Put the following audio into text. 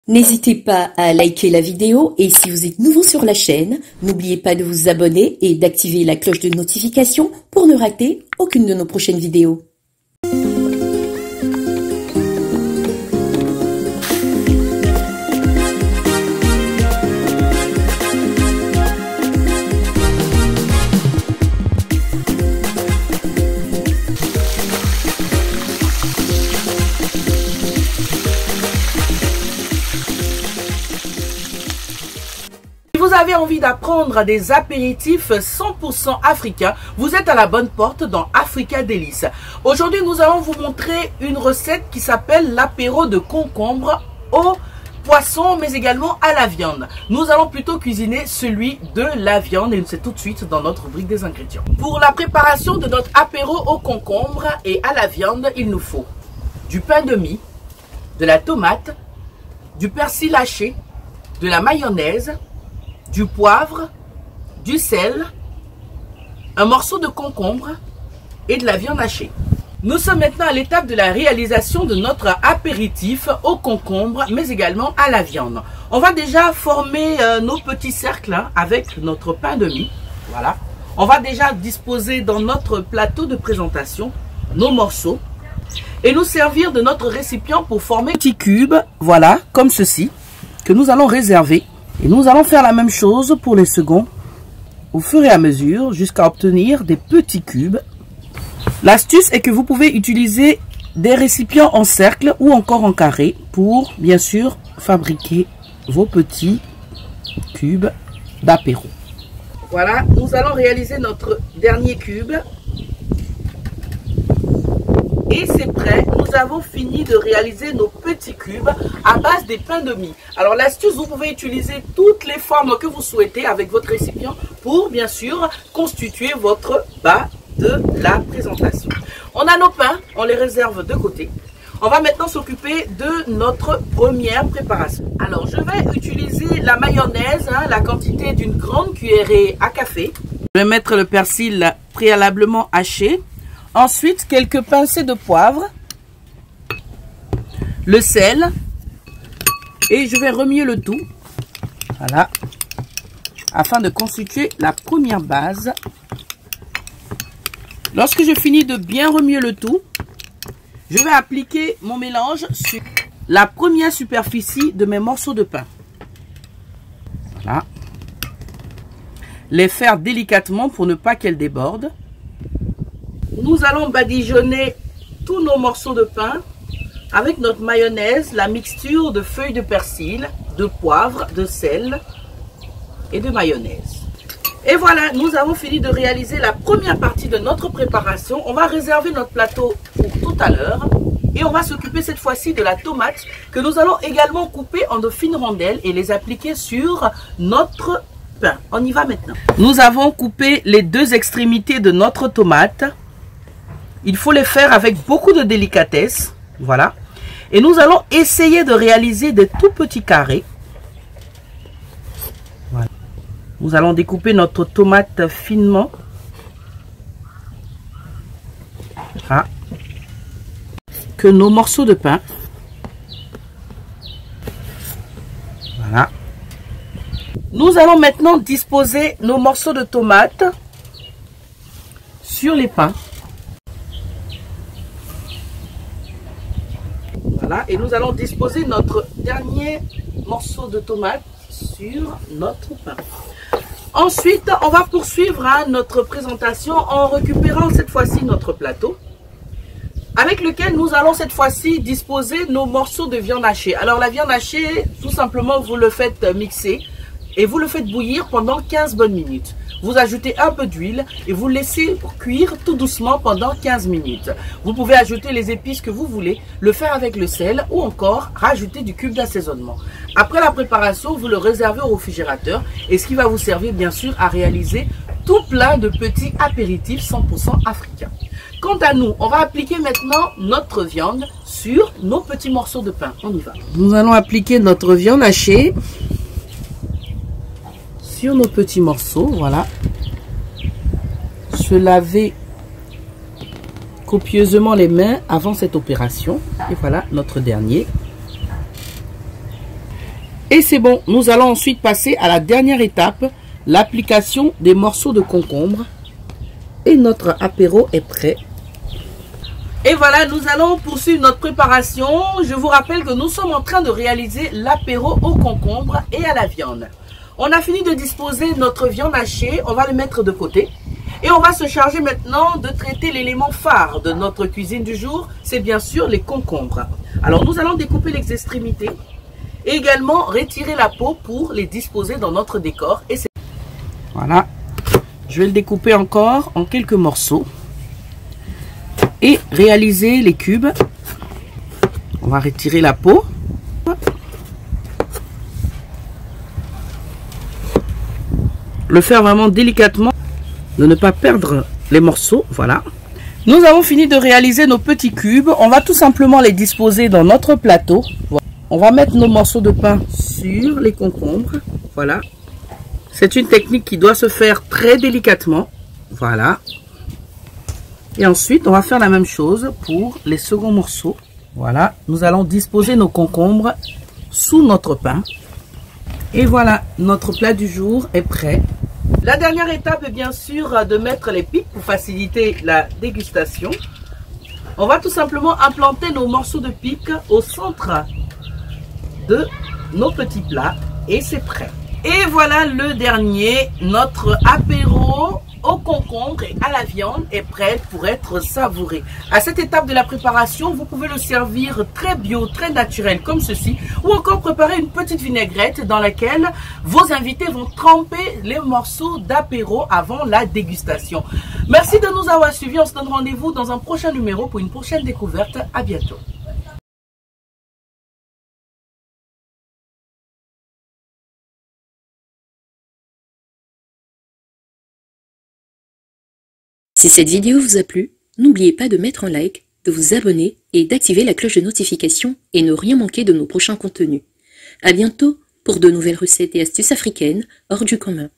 N'hésitez pas à liker la vidéo et si vous êtes nouveau sur la chaîne, n'oubliez pas de vous abonner et d'activer la cloche de notification pour ne rater aucune de nos prochaines vidéos. Si vous avez envie d'apprendre des apéritifs 100% africains, vous êtes à la bonne porte dans Africa Délices. Aujourd'hui, nous allons vous montrer une recette qui s'appelle l'apéro de concombre au poisson, mais également à la viande. Nous allons plutôt cuisiner celui de la viande et c'est tout de suite dans notre rubrique des ingrédients. Pour la préparation de notre apéro au concombre et à la viande, il nous faut du pain de mie, de la tomate, du persil haché, de la mayonnaise, du poivre, du sel, un morceau de concombre et de la viande hachée. Nous sommes maintenant à l'étape de la réalisation de notre apéritif au concombre, mais également à la viande. On va déjà former nos petits cercles avec notre pain de mie. Voilà. On va déjà disposer dans notre plateau de présentation nos morceaux et nous servir de notre récipient pour former des petits cubes, voilà, comme ceci, que nous allons réserver. Et nous allons faire la même chose pour les seconds au fur et à mesure jusqu'à obtenir des petits cubes. L'astuce est que vous pouvez utiliser des récipients en cercle ou encore en carré pour bien sûr fabriquer vos petits cubes d'apéro. Voilà, nous allons réaliser notre dernier cube. Et c'est prêt, nous avons fini de réaliser nos petits cubes à base des pains de mie. Alors l'astuce, vous pouvez utiliser toutes les formes que vous souhaitez avec votre récipient pour bien sûr constituer votre bas de la présentation. On a nos pains, on les réserve de côté. On va maintenant s'occuper de notre première préparation. Alors je vais utiliser la mayonnaise, la quantité d'une grande cuillerée à café. Je vais mettre le persil préalablement haché. Ensuite, quelques pincées de poivre, le sel et je vais remuer le tout, voilà, afin de constituer la première base. Lorsque je finis de bien remuer le tout, je vais appliquer mon mélange sur la première superficie de mes morceaux de pain. Voilà. Les faire délicatement pour ne pas qu'elles débordent. Nous allons badigeonner tous nos morceaux de pain avec notre mayonnaise, la mixture de feuilles de persil, de poivre, de sel et de mayonnaise. Et voilà, nous avons fini de réaliser la première partie de notre préparation. On va réserver notre plateau pour tout à l'heure et on va s'occuper cette fois-ci de la tomate que nous allons également couper en de fines rondelles et les appliquer sur notre pain. On y va maintenant. Nous avons coupé les deux extrémités de notre tomate. Il faut les faire avec beaucoup de délicatesse, voilà. Et nous allons essayer de réaliser des tout petits carrés. Voilà. Nous allons découper notre tomate finement. Voilà. Que nos morceaux de pain. Voilà. Nous allons maintenant disposer nos morceaux de tomate sur les pains. Voilà, et nous allons disposer notre dernier morceau de tomate sur notre pain. Ensuite, on va poursuivre notre présentation en récupérant cette fois-ci notre plateau avec lequel nous allons cette fois-ci disposer nos morceaux de viande hachée. Alors la viande hachée, tout simplement, vous le faites mixer et vous le faites bouillir pendant 15 bonnes minutes. Vous ajoutez un peu d'huile et vous laissez cuire tout doucement pendant 15 minutes. Vous pouvez ajouter les épices que vous voulez, le faire avec le sel ou encore rajouter du cube d'assaisonnement. Après la préparation, vous le réservez au réfrigérateur et ce qui va vous servir bien sûr à réaliser tout plein de petits apéritifs 100% africains. Quant à nous, on va appliquer maintenant notre viande sur nos petits morceaux de pain. On y va. Nous allons appliquer notre viande hachée sur nos petits morceaux, voilà. Se laver copieusement les mains avant cette opération. Et voilà notre dernier. Et c'est bon, nous allons ensuite passer à la dernière étape, l'application des morceaux de concombre. Et notre apéro est prêt. Et voilà, nous allons poursuivre notre préparation. Je vous rappelle que nous sommes en train de réaliser l'apéro au concombre et à la viande. On a fini de disposer notre viande hachée, on va le mettre de côté. Et on va se charger maintenant de traiter l'élément phare de notre cuisine du jour, c'est bien sûr les concombres. Alors nous allons découper les extrémités et également retirer la peau pour les disposer dans notre décor. Et voilà, je vais le découper encore en quelques morceaux et réaliser les cubes. On va retirer la peau. Le faire vraiment délicatement, de ne pas perdre les morceaux. Voilà. Nous avons fini de réaliser nos petits cubes. On va tout simplement les disposer dans notre plateau. Voilà. On va mettre nos morceaux de pain sur les concombres. Voilà. C'est une technique qui doit se faire très délicatement. Voilà. Et ensuite, on va faire la même chose pour les seconds morceaux. Voilà. Nous allons disposer nos concombres sous notre pain. Et voilà, notre plat du jour est prêt. La dernière étape est bien sûr de mettre les pics pour faciliter la dégustation. On va tout simplement implanter nos morceaux de pics au centre de nos petits plats et c'est prêt. Et voilà le dernier, notre apéro au concombre et à la viande est prêt pour être savouré. À cette étape de la préparation, vous pouvez le servir très bio, très naturel comme ceci, ou encore préparer une petite vinaigrette dans laquelle vos invités vont tremper les morceaux d'apéro avant la dégustation. Merci de nous avoir suivis. On se donne rendez-vous dans un prochain numéro pour une prochaine découverte. À bientôt. Si cette vidéo vous a plu, n'oubliez pas de mettre un like, de vous abonner et d'activer la cloche de notification et ne rien manquer de nos prochains contenus. À bientôt pour de nouvelles recettes et astuces africaines hors du commun.